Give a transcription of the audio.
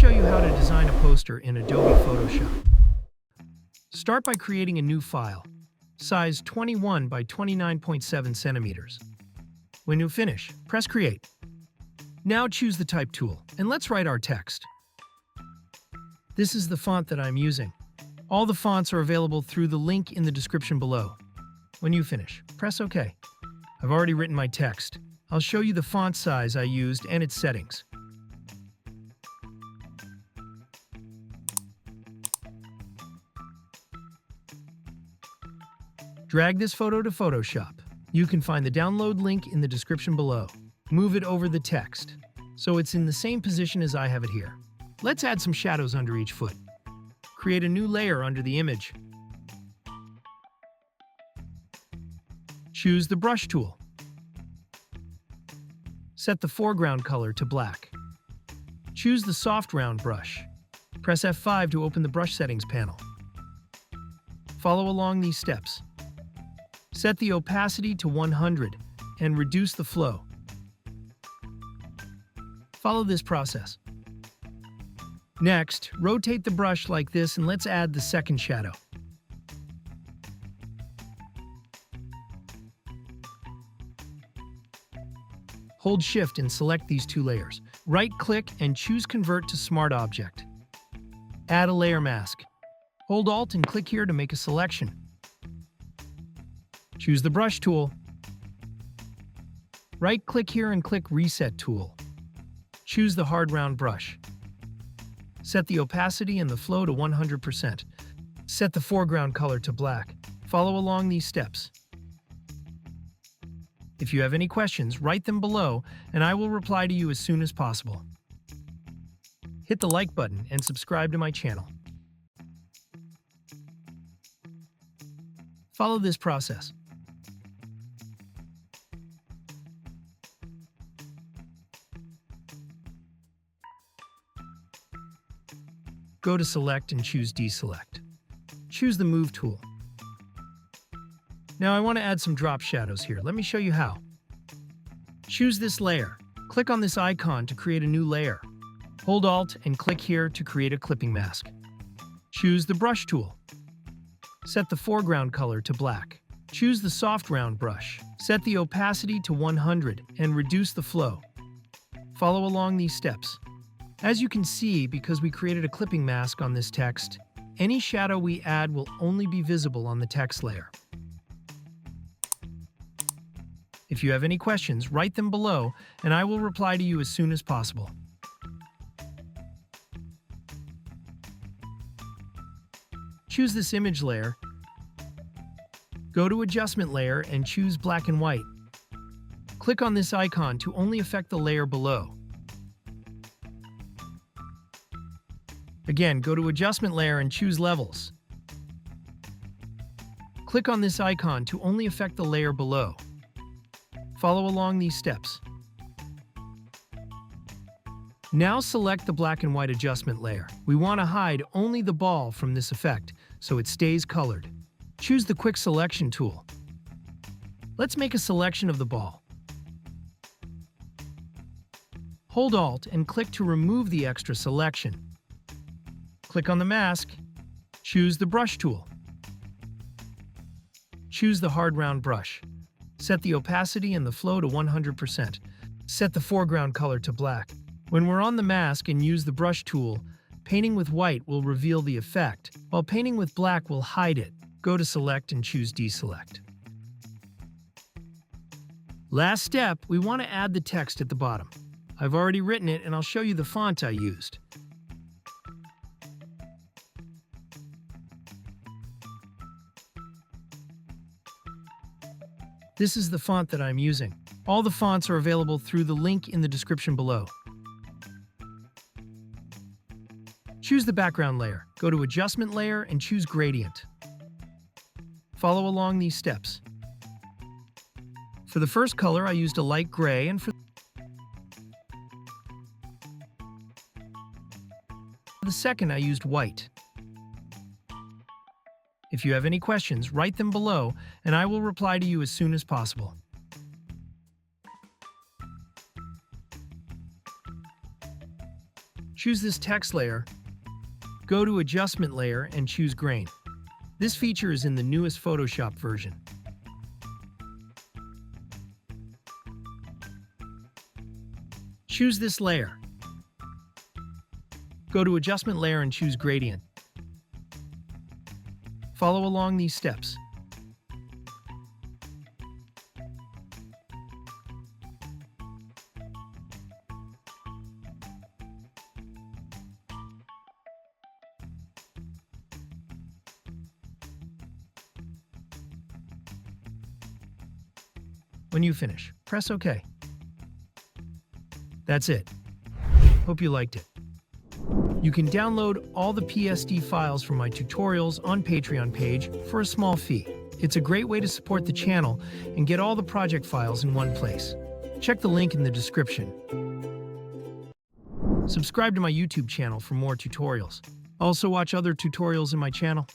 show you how to design a poster in Adobe Photoshop. Start by creating a new file, size 21 by 29.7 centimeters. When you finish, press Create. Now choose the Type tool, and let's write our text. This is the font that I'm using. All the fonts are available through the link in the description below. When you finish, press OK. I've already written my text. I'll show you the font size I used and its settings. Drag this photo to Photoshop. You can find the download link in the description below. Move it over the text, so it's in the same position as I have it here. Let's add some shadows under each foot. Create a new layer under the image. Choose the Brush tool. Set the foreground color to black. Choose the soft round brush. Press F5 to open the brush settings panel. Follow along these steps. Set the opacity to 100 and reduce the flow. Follow this process. Next, rotate the brush like this and let's add the second shadow. Hold Shift and select these two layers. Right-click and choose Convert to Smart Object. Add a layer mask. Hold Alt and click here to make a selection. Choose the Brush tool. Right-click here and click Reset tool. Choose the hard round brush. Set the opacity and the flow to 100%. Set the foreground color to black. Follow along these steps. If you have any questions, write them below and I will reply to you as soon as possible. Hit the like button and subscribe to my channel. Follow this process. Go to Select and choose Deselect. Choose the Move tool. Now I want to add some drop shadows here. Let me show you how. Choose this layer. Click on this icon to create a new layer. Hold Alt and click here to create a clipping mask. Choose the Brush tool. Set the foreground color to black. Choose the soft round brush. Set the opacity to 100 and reduce the flow. Follow along these steps. As you can see, because we created a clipping mask on this text, any shadow we add will only be visible on the text layer. If you have any questions, write them below and I will reply to you as soon as possible. Choose this image layer. Go to Adjustment Layer and choose Black and White. Click on this icon to only affect the layer below. Again, go to Adjustment Layer and choose Levels. Click on this icon to only affect the layer below. Follow along these steps. Now select the black and white adjustment layer. We want to hide only the ball from this effect, so it stays colored. Choose the Quick Selection tool. Let's make a selection of the ball. Hold Alt and click to remove the extra selection. Click on the mask. Choose the Brush tool. Choose the hard round brush. Set the opacity and the flow to 100%. Set the foreground color to black. When we're on the mask and use the Brush tool, painting with white will reveal the effect, while painting with black will hide it. Go to Select and choose Deselect. Last step, we want to add the text at the bottom. I've already written it and I'll show you the font I used. This is the font that I'm using. All the fonts are available through the link in the description below. Choose the background layer. Go to Adjustment Layer and choose Gradient. Follow along these steps. For the first color, I used a light gray, and for the second, I used white. If you have any questions, write them below, and I will reply to you as soon as possible. Choose this text layer, go to Adjustment Layer and choose Grain. This feature is in the newest Photoshop version. Choose this layer. Go to Adjustment Layer and choose Gradient. Follow along these steps. When you finish, press OK. That's it. Hope you liked it. You can download all the PSD files from my tutorials on Patreon page for a small fee. It's a great way to support the channel and get all the project files in one place. Check the link in the description. Subscribe to my YouTube channel for more tutorials. Also watch other tutorials in my channel.